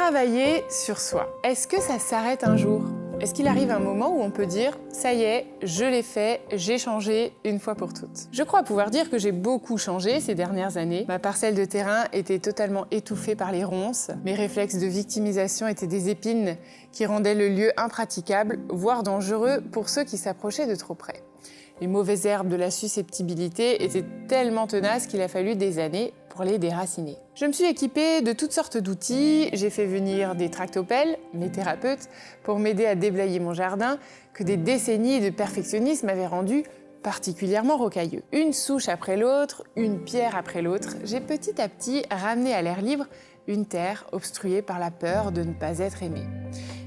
Travailler sur soi. Est-ce que ça s'arrête un jour? Est-ce qu'il arrive un moment où on peut dire « ça y est, je l'ai fait, j'ai changé une fois pour toutes ». Je crois pouvoir dire que j'ai beaucoup changé ces dernières années. Ma parcelle de terrain était totalement étouffée par les ronces. Mes réflexes de victimisation étaient des épines qui rendaient le lieu impraticable, voire dangereux pour ceux qui s'approchaient de trop près. Les mauvaises herbes de la susceptibilité étaient tellement tenaces qu'il a fallu des années pour les déraciner. Je me suis équipée de toutes sortes d'outils, j'ai fait venir des tractopelles, mes thérapeutes, pour m'aider à déblayer mon jardin, que des décennies de perfectionnisme avaient rendu particulièrement rocailleux. Une souche après l'autre, une pierre après l'autre, j'ai petit à petit ramené à l'air libre une terre obstruée par la peur de ne pas être aimée.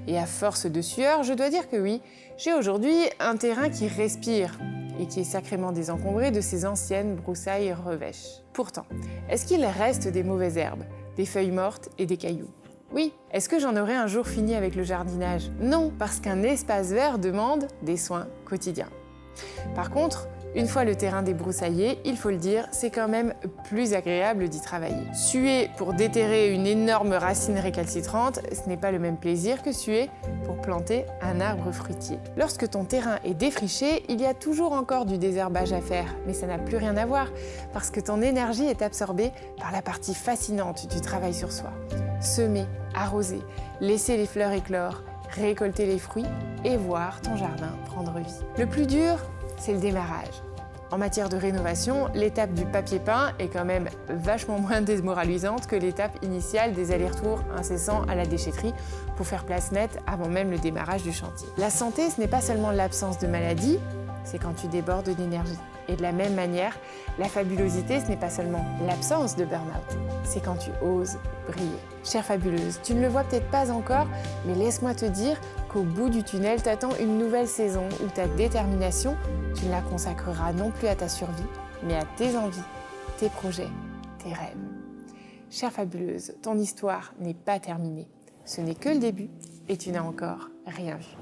Et à force de sueur, je dois dire que oui, j'ai aujourd'hui un terrain qui respire et qui est sacrément désencombré de ces anciennes broussailles revêches. Pourtant, est-ce qu'il reste des mauvaises herbes, des feuilles mortes et des cailloux? Oui. Est-ce que j'en aurai un jour fini avec le jardinage? Non, parce qu'un espace vert demande des soins quotidiens. Par contre, une fois le terrain débroussaillé, il faut le dire, c'est quand même plus agréable d'y travailler. Suer pour déterrer une énorme racine récalcitrante, ce n'est pas le même plaisir que suer pour planter un arbre fruitier. Lorsque ton terrain est défriché, il y a toujours encore du désherbage à faire, mais ça n'a plus rien à voir, parce que ton énergie est absorbée par la partie fascinante du travail sur soi. Semer, arroser, laisser les fleurs éclore, récolter les fruits et voir ton jardin prendre vie. Le plus dur, c'est le démarrage. En matière de rénovation, l'étape du papier peint est quand même vachement moins démoralisante que l'étape initiale des allers-retours incessants à la déchetterie pour faire place nette avant même le démarrage du chantier. La santé, ce n'est pas seulement l'absence de maladie, c'est quand tu débordes d'énergie. Et de la même manière, la fabulosité, ce n'est pas seulement l'absence de burn-out, c'est quand tu oses briller. Chère fabuleuse, tu ne le vois peut-être pas encore, mais laisse-moi te dire qu'au bout du tunnel t'attend une nouvelle saison où ta détermination, tu ne la consacreras non plus à ta survie, mais à tes envies, tes projets, tes rêves. Chère fabuleuse, ton histoire n'est pas terminée. Ce n'est que le début et tu n'as encore rien vu.